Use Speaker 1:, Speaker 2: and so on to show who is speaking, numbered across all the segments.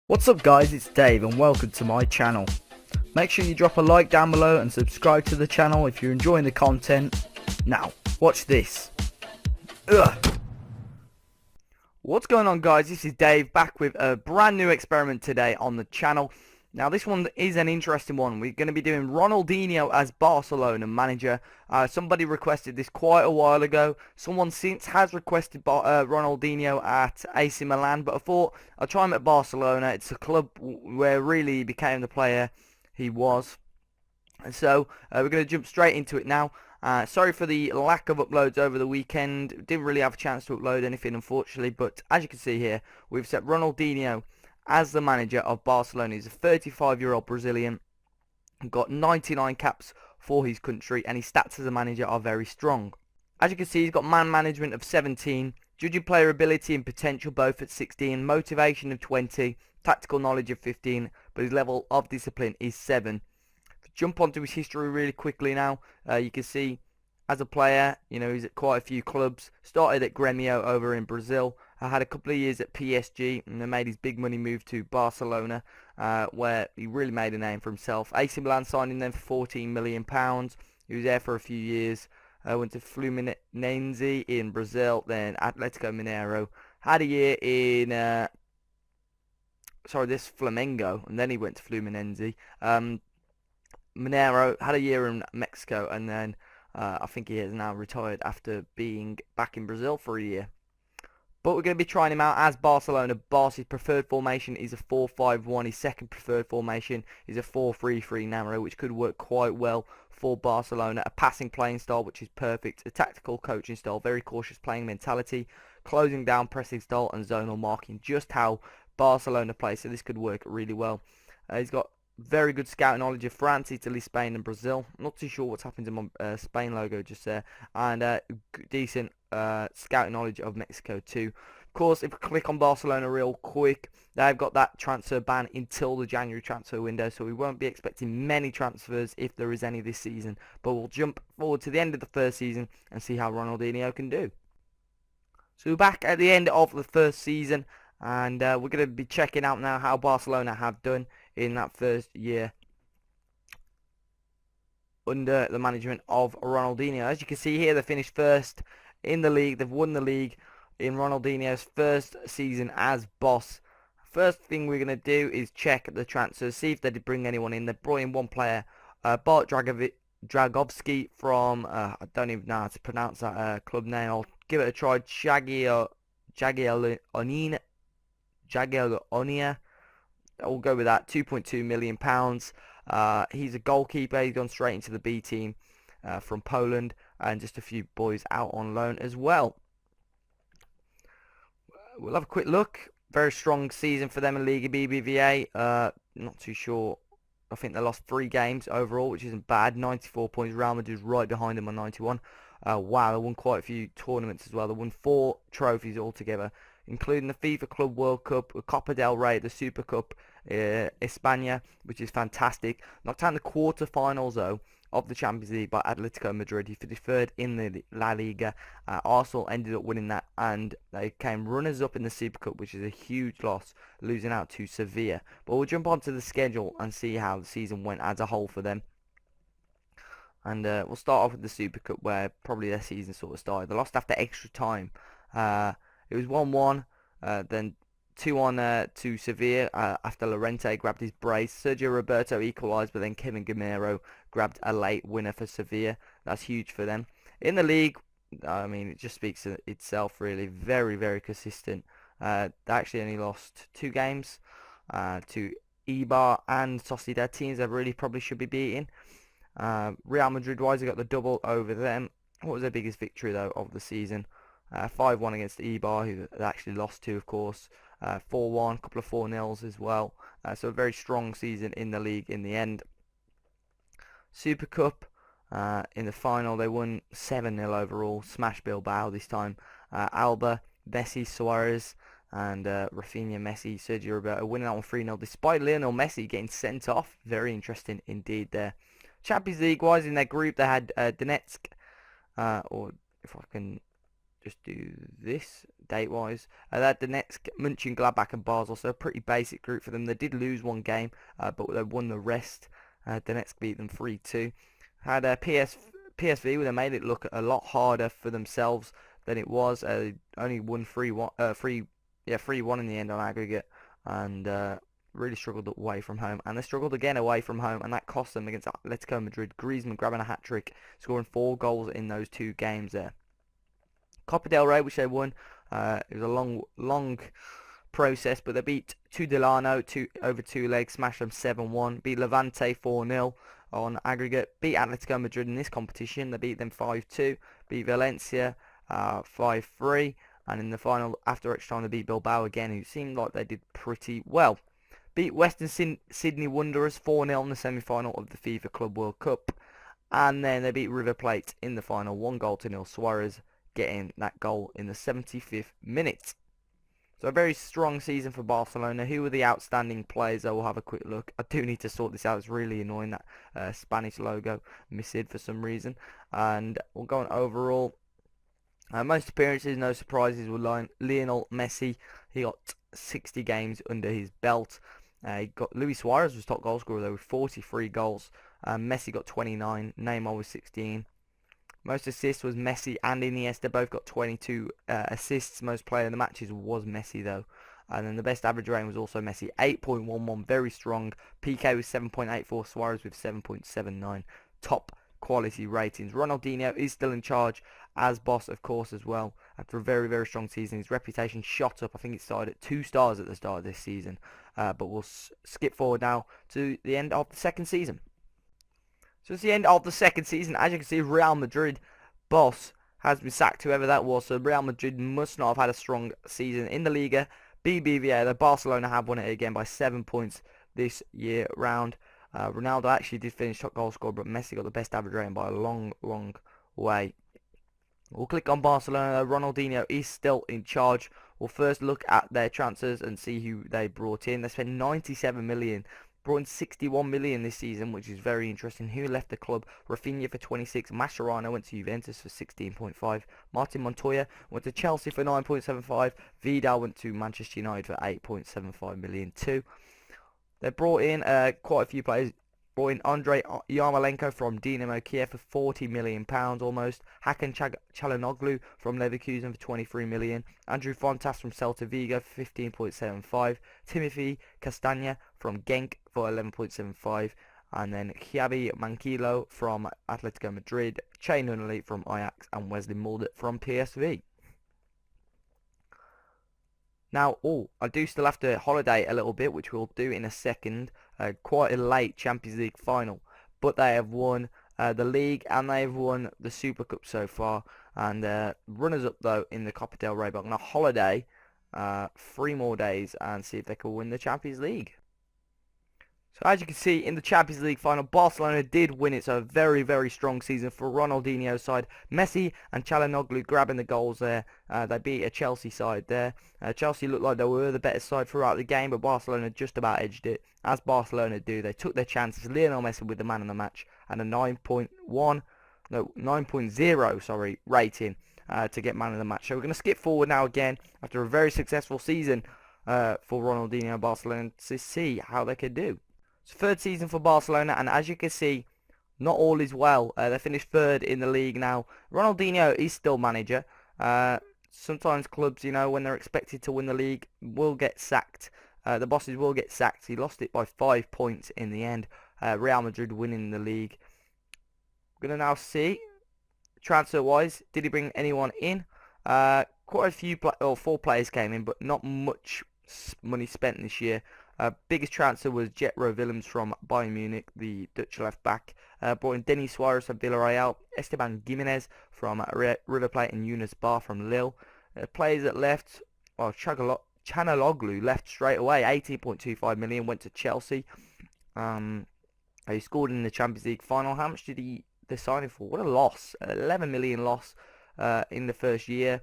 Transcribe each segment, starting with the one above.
Speaker 1: What's up guys, it's Dave and welcome to my channel. Make sure you drop a like down below and subscribe to the channel if you're enjoying the content. Now, watch this. Ugh. What's going on guys, this is Dave back with a brand new experiment today on the channel. Now this one is an interesting one. We're going to be doing Ronaldinho as Barcelona manager. Somebody requested this quite a while ago. Someone since has requested Ronaldinho at AC Milan, but I thought I'd try him at Barcelona. It's a club where really he became the player he was. And so we're going to jump straight into it now. Sorry for the lack of uploads over the weekend. Didn't really have a chance to upload anything unfortunately, but as you can see here, we've set Ronaldinho as the manager of Barcelona. He's a 35-year-old Brazilian, got 99 caps for his country, and his stats as a manager are very strong. As you can see, he's got man management of 17, judging player ability and potential both at 16, motivation of 20, tactical knowledge of 15, but his level of discipline is 7. Jump onto his history really quickly now. You can see as a player, you know, he's at quite a few clubs. Started at Grêmio over in Brazil. Had a couple of years at PSG and then made his big money move to Barcelona, where he really made a name for himself. AC Milan signed him then for £14 million. He was there for a few years. Went to Fluminense in Brazil, then Atletico Mineiro. Had a year in this Flamengo, and then he went to Fluminense. Mineiro had a year in Mexico, and then I think he has now retired after being back in Brazil for a year. But we're going to be trying him out as Barcelona boss. His preferred formation is a 4-5-1. His second preferred formation is a 4-3-3 narrow, which could work quite well for Barcelona. A passing playing style, which is perfect. A tactical coaching style, very cautious playing mentality. Closing down, pressing style, and zonal marking. Just how Barcelona play, so this could work really well. He's got very good scouting knowledge of France, Italy, Spain and Brazil. I'm not too sure what's happened to my Spain logo just there. And decent scouting knowledge of Mexico too. Of course, if we click on Barcelona real quick, they've got that transfer ban until the January transfer window, so we won't be expecting many transfers if there is any this season. But we'll jump forward to the end of the first season and see how Ronaldinho can do. So we're back at the end of the first season, and we're going to be checking out now how Barcelona have done in that first year under the management of Ronaldinho. As you can see here, they finished first in the league. They've won the league in Ronaldinho's first season as boss. First thing we're going to do is check the transfers, see if they did bring anyone in. They brought in one player, Bart Dragovski from, I don't even know how to pronounce that club name. I'll give it a try. Jagiellonia. We'll go with that. £2.2 million. He's a goalkeeper. He's gone straight into the B team from Poland, and just a few boys out on loan as well. We'll have a quick look. Very strong season for them in Liga BBVA. Not too sure. I think they lost 3 games overall, which isn't bad. 94 points. Real Madrid's right behind them on 91. Wow, they won quite a few tournaments as well. They won 4 trophies altogether, including the FIFA Club World Cup, the Copa del Rey, the Super Cup, España, which is fantastic. Knocked out in the quarter-finals, though, of the Champions League by Atletico Madrid. He finished third in the La Liga. Arsenal ended up winning that, and they came runners-up in the Super Cup, which is a huge loss, losing out to Sevilla. But we'll jump onto the schedule and see how the season went as a whole for them. And we'll start off with the Super Cup, where probably their season sort of started. They lost after extra time. It was 1-1, then 2-1 to Sevilla after Llorente grabbed his brace. Sergio Roberto equalised, but then Kevin Gameiro grabbed a late winner for Sevilla. That's huge for them. In the league, I mean, it just speaks to itself, really. Very, very consistent. They actually only lost 2 games to Eibar and Sociedad, teams that really probably should be beating. Real Madrid-wise, they got the double over them. What was their biggest victory, though, of the season? 5-1 against Eibar, who they actually lost to, of course. 4-1, a couple of 4-0s as well. So a very strong season in the league in the end. Super Cup, in the final, they won 7-0 overall. Smashed Bilbao this time. Alba, Messi, Suarez, and Rafinha, Messi, Sergio Roberto winning that one 3-0, despite Lionel Messi getting sent off. Very interesting indeed there. Champions League-wise, in their group, they had Donetsk, or if I can just do this date-wise. They had Donetsk, Mönchengladbach and Basel, so a pretty basic group for them. They did lose one game, but they won the rest. Donetsk beat them 3-2. Had PSV, where they made it look a lot harder for themselves than it was. Only won 3-1, 3-1 in the end on aggregate, and really struggled away from home. And they struggled again away from home, and that cost them against Atletico Madrid. Griezmann grabbing a hat-trick, scoring 4 goals in those 2 games there. Copa del Rey, which they won. It was a long process, but they beat Tudelano over 2 legs, smashed them 7-1. Beat Levante 4-0 on aggregate. Beat Atletico Madrid in this competition. They beat them 5-2. Beat Valencia 5-3. And in the final, after extra time, they beat Bilbao again, who seemed like they did pretty well. Beat Western Sydney Wanderers 4-0 in the semi-final of the FIFA Club World Cup. And then they beat River Plate in the final, 1-0. Suarez getting that goal in the 75th minute. So a very strong season for Barcelona. Who were the outstanding players? I will have a quick look. I do need to sort this out. It's really annoying, that Spanish logo missing for some reason. And we'll go on overall. Most appearances, no surprises, were Lionel Messi. He got 60 games under his belt. Luis Suarez was top goal scorer though with 43 goals. Messi got 29. Neymar was 16. Most assists was Messi and Iniesta, both got 22 assists. Most player in the matches was Messi though. And then the best average rating was also Messi, 8.11, very strong. PK was 7.84, Suarez with 7.79. Top quality ratings. Ronaldinho is still in charge as boss, of course, as well. After a very, very strong season, his reputation shot up. I think it started at 2 stars at the start of this season. But we'll skip forward now to the end of the second season. So it's the end of the second season. As you can see, Real Madrid boss has been sacked, whoever that was. So Real Madrid must not have had a strong season in the Liga. BBVA, the Barcelona have won it again by 7 points this year round. Ronaldo actually did finish top goal scorer, but Messi got the best average rating by a long, long way. We'll click on Barcelona. Ronaldinho is still in charge. We'll first look at their transfers and see who they brought in. They spent 97 million. Brought in 61 million this season, which is very interesting. Who left the club? Rafinha for 26. Mascherano went to Juventus for 16.5. Martin Montoya went to Chelsea for 9.75. Vidal went to Manchester United for 8.75 million too. They brought in quite a few players. Brought in Andrei Yarmolenko from Dinamo Kiev for £40 million almost. Hakan Çalhanoğlu from Leverkusen for 23 million. Andrew Fontas from Celta Vigo for 15.75. Timothy Castagna from Genk for 11.75. And then Xavi Manquillo from Atletico Madrid. Che Nunley from Ajax and Wesley Mulder from PSV. Now, I do still have to holiday a little bit, which we'll do in a second. Quite a late Champions League final, but they have won the league and they've won the Super Cup so far. And runners-up though in the Copa del Rey. But I'm going to holiday 3 more days and see if they can win the Champions League. So as you can see in the Champions League final, Barcelona did win it. So a very, very strong season for Ronaldinho's side. Messi and Çalhanoğlu grabbing the goals there. They beat a Chelsea side there. Chelsea looked like they were the better side throughout the game, but Barcelona just about edged it. As Barcelona do, they took their chances. Lionel Messi with the man of the match and a 9.0 rating to get man of the match. So we're going to skip forward now again after a very successful season for Ronaldinho and Barcelona to see how they could do. It's third season for Barcelona, and as you can see, not all is well. They finished third in the league now. Ronaldinho is still manager. Sometimes clubs, when they're expected to win the league, will get sacked. The bosses will get sacked. He lost it by 5 points in the end. Real Madrid winning the league. We're going to now see, transfer-wise, did he bring anyone in? Quite a few, 4 players came in, but not much money spent this year. Biggest transfer was Jetro Willems from Bayern Munich, the Dutch left back. Brought in Denis Suarez from Villarreal, Esteban Giménez from River Plate, and Yunus Bar from Lille. Players that left, well, Çalhanoğlu left straight away, 18.25 million, went to Chelsea. He scored in the Champions League final. How much did they sign him for? What a loss, 11 million loss in the first year.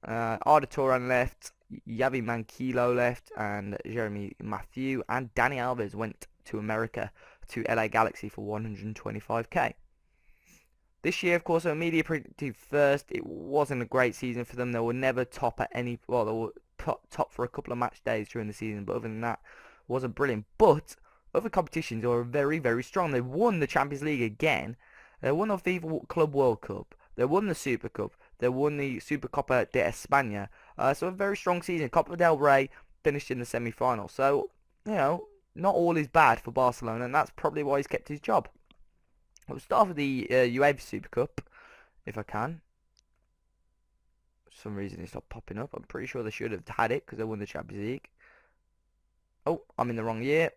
Speaker 1: Arda Turan left, Xavi Manquillo left, and Jeremy Mathieu and Dani Alves went to America to LA Galaxy for 125k. This year, of course, media predicted first. It wasn't a great season for them. They were never top at any. Well, they were top for a couple of match days during the season, but other than that, it wasn't brilliant. But other competitions were very, very strong. They won the Champions League again. They won the FIFA Club World Cup. They won the Super Cup. They won the Supercopa de España. So a very strong season. Copa del Rey finished in the semi-final. So, not all is bad for Barcelona, and that's probably why he's kept his job. We'll start with the UEFA Super Cup, if I can. For some reason it's not popping up. I'm pretty sure they should have had it because they won the Champions League. Oh, I'm in the wrong year.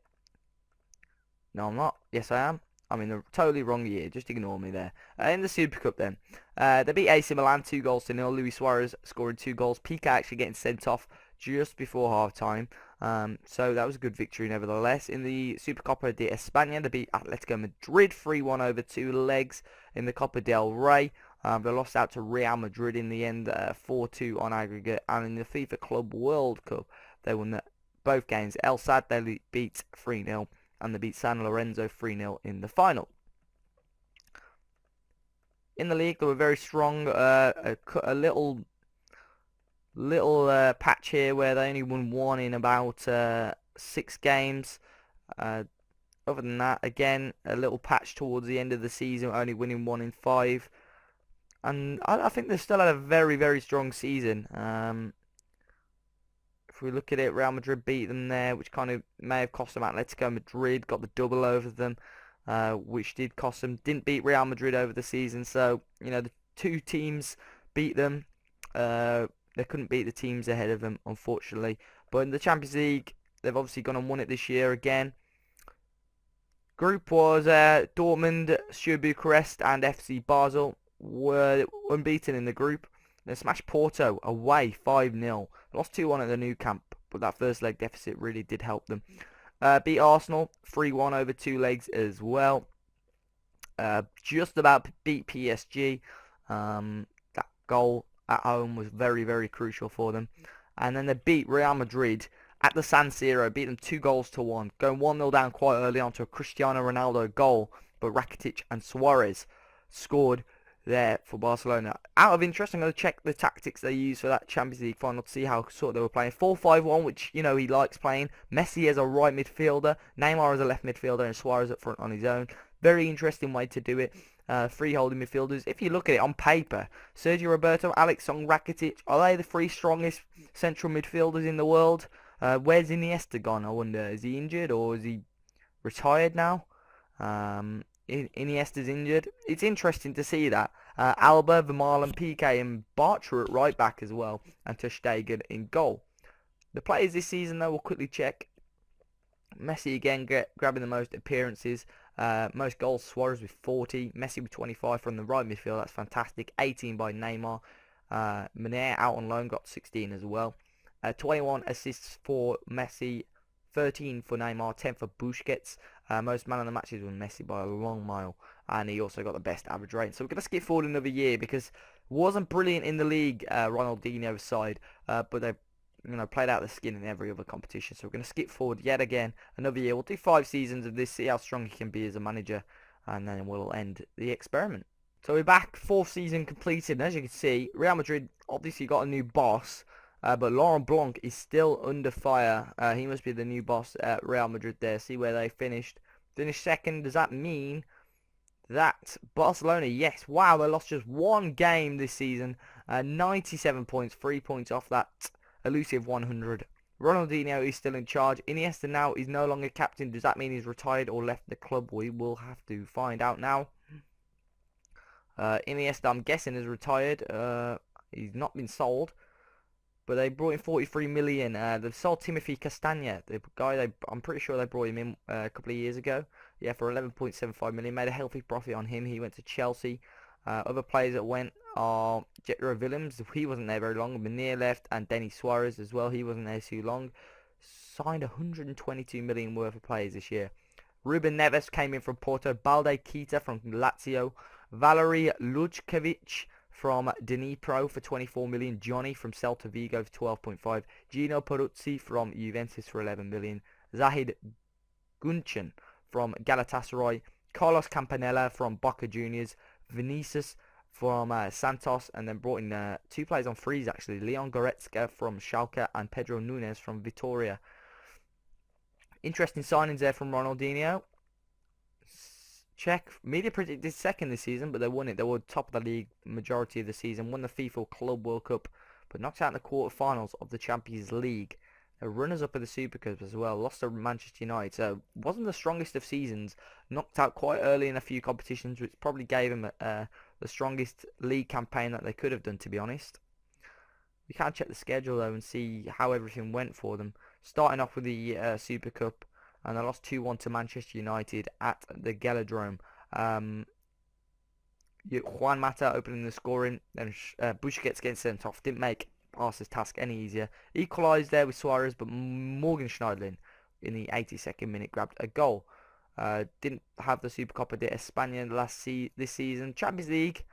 Speaker 1: No, I'm not. Yes, I am. I'm in the totally wrong year. Just ignore me there. In the Super Cup then, they beat AC Milan 2-0. Luis Suarez scoring 2 goals. Piqué actually getting sent off just before half-time. So that was a good victory nevertheless. In the Supercopa de España, they beat Atletico Madrid 3-1 over 2 legs. In the Copa del Rey, they lost out to Real Madrid in the end 4-2 on aggregate. And in the FIFA Club World Cup, they won both games. El Sad they beat 3-0. And they beat San Lorenzo 3-0 in the final. In the league, they were very strong. A little patch here where they only won 1 in about 6 games. Other than that, again, a little patch towards the end of the season, only winning 1 in 5. And I think they still had a very, very strong season. If we look at it, Real Madrid beat them there, which kind of may have cost them. Atletico Madrid got the double over them, which did cost them. Didn't beat Real Madrid over the season, so the 2 teams beat them. They couldn't beat the teams ahead of them, unfortunately. But in the Champions League, they've obviously gone and won it this year again. Group was Dortmund, Steaua Bucharest, and FC Basel were unbeaten in the group. They smashed Porto away 5-0. Lost 2-1 at the Nou Camp, but that first leg deficit really did help them. Beat Arsenal 3-1 over 2 legs as well. Just about beat PSG. That goal at home was very, very crucial for them. And then they beat Real Madrid at the San Siro. Beat them 2-1. Going 1-0 down quite early onto a Cristiano Ronaldo goal. But Rakitic and Suarez scored there for Barcelona. Out of interest, I'm going to check the tactics they used for that Champions League final to see how sort of they were playing. 4-5-1, which, he likes playing. Messi as a right midfielder, Neymar as a left midfielder, and Suarez up front on his own. Very interesting way to do it. Three holding midfielders. If you look at it on paper, Sergio Roberto, Alex Song, Rakitic, are they the 3 strongest central midfielders in the world? Where's Iniesta gone, I wonder? Is he injured or is he retired now? Iniesta's injured. It's interesting to see that. Alba, Vermaelen, Piqué and Bartra at right back as well. And ter Stegen in goal. The players this season though, we'll quickly check. Messi again grabbing the most appearances. Most goals, Suarez with 40. Messi with 25 from the right midfield. That's fantastic. 18 by Neymar. Meunier out on loan got 16 as well. 21 assists for Messi. 13 for Neymar, 10 for Busquets. Most man of the matches was Messi by a long mile, and he also got the best average rate. So we're going to skip forward another year because wasn't brilliant in the league, Ronaldinho's side, but they've played out the skin in every other competition. So we're going to skip forward yet again another year. We'll do 5 seasons of this, see how strong he can be as a manager, and then we'll end the experiment. So we're back, 4th season completed, and as you can see, Real Madrid obviously got a new boss. But Laurent Blanc is still under fire. He must be the new boss at Real Madrid there. See where they finished. Finished second. Does that mean that Barcelona, yes, wow, they lost just 1 game this season. 97 points, 3 points off that elusive 100. Ronaldinho is still in charge. Iniesta now is no longer captain. Does that mean he's retired or left the club? We will have to find out now. Iniesta, I'm guessing, is retired. He's not been sold. But they brought in 43 million. They've sold Timothy Castagne, the guy I'm pretty sure they brought him in a couple of years ago. Yeah, for 11.75 million. Made a healthy profit on him. He went to Chelsea. Other players that went are Jetro Willems. He wasn't there very long. Meunier left, and Denis Suarez as well. He wasn't there too long. Signed 122 million worth of players this year. Ruben Neves came in from Porto. Balde Keita from Lazio. Valery Lujkovic from Dnipro for 24 million. Johnny from Celta Vigo for 12.5. Gino Peruzzi from Juventus for 11 million. Zahid Gunchen from Galatasaray. Carlos Campanella from Boca Juniors Vinicius from Santos, and then brought in two players on frees actually, Leon Goretzka from Schalke and Pedro Nunes from Vitoria. Interesting signings there from Ronaldinho. Czech media predicted second this season, but they won it. They were top of the league majority of the season, won the FIFA Club World Cup, but knocked out in the quarterfinals of the Champions League. They're runners-up of the Super Cup as well, lost to Manchester United, so wasn't the strongest of seasons. Knocked out quite early in a few competitions, which probably gave them the strongest league campaign that they could have done, to be honest. We can check the schedule though and see how everything went for them. Starting off with the Super Cup, and they lost 2-1 to Manchester United at the Gelladrome. Juan Mata opening the scoring, then Busquets getting sent off. Didn't make Barca's task any easier. Equalised there with Suarez, but Morgan Schneiderlin in the 82nd minute grabbed a goal. Didn't have the Supercopa de España this season. Champions League,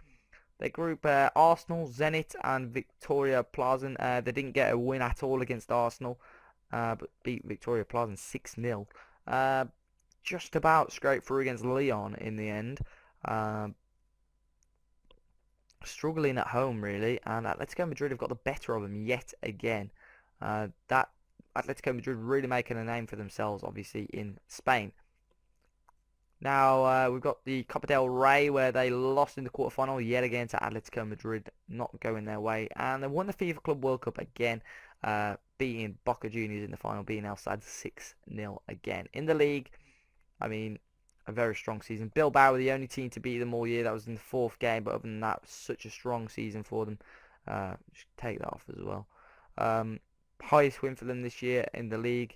Speaker 1: they group Arsenal, Zenit and Victoria Plazen. They didn't get a win at all against Arsenal, but beat Victoria Plazen 6-0. Just about scraped through against Lyon in the end. Struggling at home really, and Atletico Madrid have got the better of them yet again. That Atletico Madrid really making a name for themselves, obviously, in Spain. Now we've got the Copa del Rey, where they lost in the quarterfinal yet again to Atletico Madrid, not going their way, and they won the FIFA Club World Cup again, beating Boca Juniors in the final, beating El Sad 6-0 again. In the league, I mean, a very strong season. Bilbao were the only team to beat them all year. That was in the fourth game, but other than that, such a strong season for them. Just take that off as well. Highest win for them this year in the league.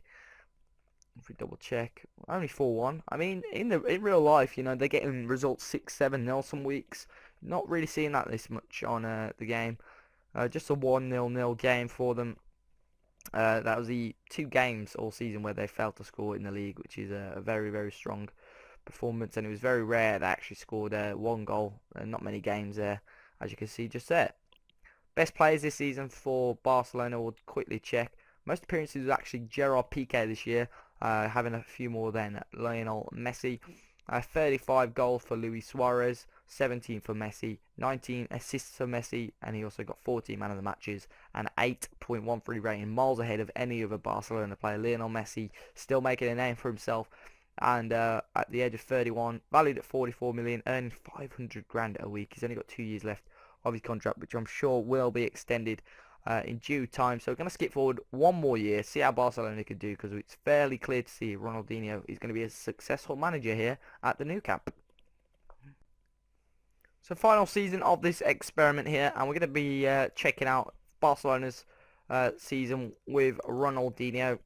Speaker 1: If we double check, only 4-1. I mean, in real life, you know, they're getting results 6-7-0 some weeks. Not really seeing that this much on the game. Just a 1-0 game for them. That was the 2 games all season where they failed to score in the league, which is a very, very strong performance, and it was very rare they actually scored 1 goal. Not many games there, as you can see just there. Best players this season for Barcelona, we'll quickly check. Most appearances was actually Gerard Piqué this year, having a few more than Lionel Messi. 35 goals for Luis Suarez, 17 for Messi, 19 assists for Messi, and he also got 14 man of the matches and 8.13 rating, miles ahead of any other Barcelona player. Lionel Messi still making a name for himself, and at the age of 31, valued at 44 million, earning 500 grand a week. He's only got 2 years left of his contract, which I'm sure will be extended in due time. So we're going to skip forward 1 more year, see how Barcelona could do, because it's fairly clear to see Ronaldinho is going to be a successful manager here at the Nou Camp. So final season of this experiment here, and we're going to be checking out Barcelona's season with Ronaldinho.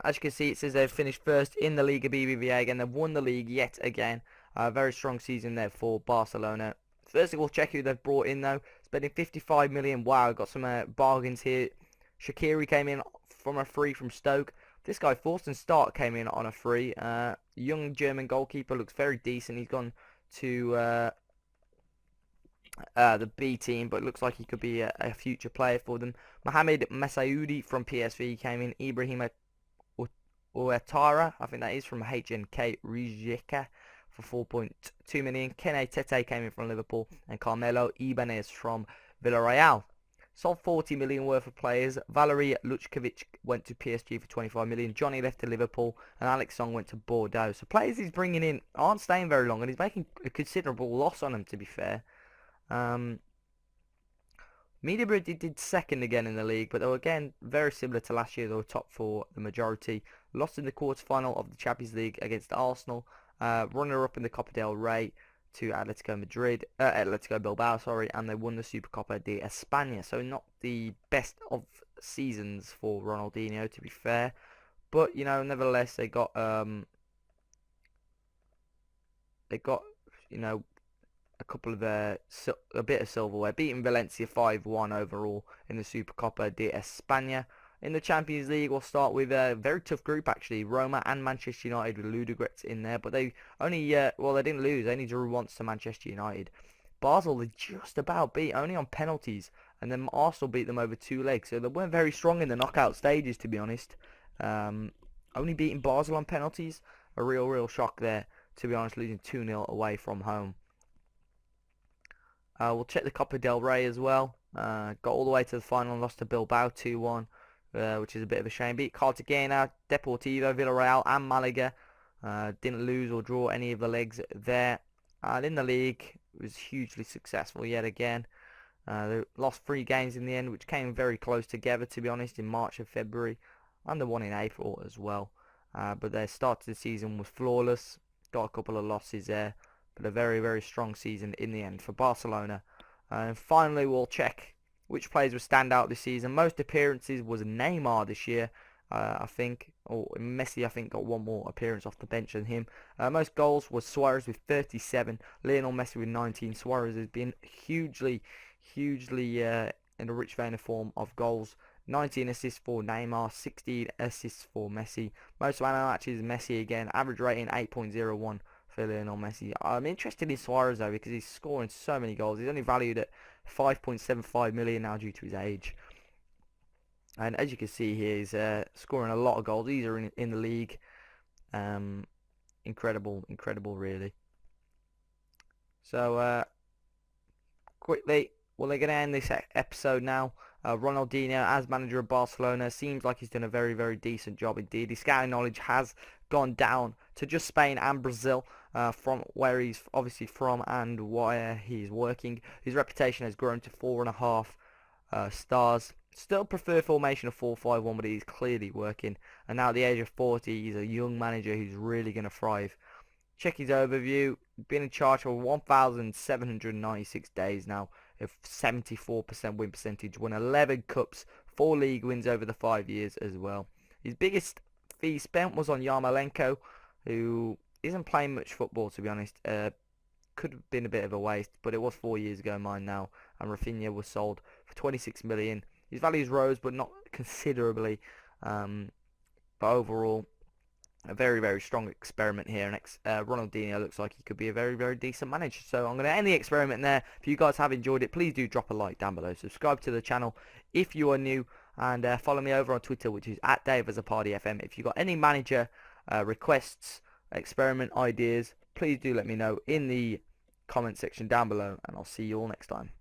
Speaker 1: As you can see, it says they've finished first in the Liga BBVA again. They've won the league yet again. Very strong season there for Barcelona. Firstly, we'll check who they've brought in though. Spending 55 million. Wow, got some bargains here. Shaqiri came in from a free from Stoke. This guy, Thorsten Stark, came in on a free. Young German goalkeeper, looks very decent. He's gone to the B team, but looks like he could be a future player for them. Mohamed Messaoudi from PSV came in. Ibrahim Ouattara, I think that is, from HNK Rijeka for 4.2 million. Kene Tete came in from Liverpool, and Carmelo Ibanez from Villarreal. Sold 40 million worth of players. Valery Luchkovic went to PSG for 25 million. Johnny left to Liverpool, and Alex Song went to Bordeaux. So players he's bringing in aren't staying very long, and he's making a considerable loss on them, to be fair. Mediabrid did second again in the league, but they were again very similar to last year. They were top for the majority. Lost in the quarterfinal of the Champions League against Arsenal. Runner-up in the Copa del Rey to Atletico Bilbao, sorry, and they won the Supercopa de España. So not the best of seasons for Ronaldinho, to be fair, but you know, nevertheless, they got you know, a couple of a bit of silverware, beating Valencia 5-1 overall in the Supercopa de España. In the Champions League, we'll start with a very tough group actually. Roma and Manchester United with Ludogorets in there, but they only well, they didn't lose. They only drew once to Manchester United. Basel, they just about beat, only on penalties, and then Arsenal beat them over 2 legs. So they weren't very strong in the knockout stages, to be honest. Only beating Basel on penalties, a real shock there, to be honest, losing 2-0 away from home. We'll check the Copa del Rey as well. Got all the way to the final and lost to Bilbao 2-1, which is a bit of a shame. Beat Cartagena, Deportivo, Villarreal and Malaga. Didn't lose or draw any of the legs there. And in the league, it was hugely successful yet again. They lost 3 games in the end, which came very close together, to be honest, in March and February, and the one in April as well. But their start to the season was flawless. Got a couple of losses there, but a very, very strong season in the end for Barcelona. And finally, we'll check which players will stand out this season. Most appearances was Neymar this year, I think. Or Messi, I think, got one more appearance off the bench than him. Most goals was Suarez with 37, Lionel Messi with 19. Suarez has been hugely in a rich vein of form of goals. 19 assists for Neymar, 16 assists for Messi. Most man of the matches Messi again. Average rating 8.01 for Lionel Messi. I'm interested in Suarez though because he's scoring so many goals. He's only valued at 5.75 million now due to his age. And as you can see here, he's scoring a lot of goals. These are in the league. Incredible really. So quickly, well, they're going to end this episode now. Ronaldinho, as manager of Barcelona, seems like he's done a very, very decent job indeed. His scouting knowledge has gone down to just Spain and Brazil, from where he's obviously from and where he's working. His reputation has grown to 4.5 stars. Still prefer formation of 4-5-1, but he's clearly working. And now at the age of 40, he's a young manager who's really going to thrive. Check his overview. Been in charge for 1,796 days now, with 74% win percentage. Won 11 cups, 4 league wins over the 5 years as well. His biggest fee spent was on Yarmolenko, who isn't playing much football, to be honest. Could have been a bit of a waste, but it was 4 years ago mine now. And Rafinha was sold for 26 million. His values rose, but not considerably. But overall, a very, very strong experiment here, and Ronaldinho looks like he could be a very, very decent manager. So I'm going to end the experiment there. If you guys have enjoyed it, please do drop a like down below. Subscribe to the channel if you are new, and follow me over on Twitter, which is @DaveAsAPartyFM. If you've got any manager requests, experiment ideas, please do let me know in the comment section down below, and I'll see you all next time.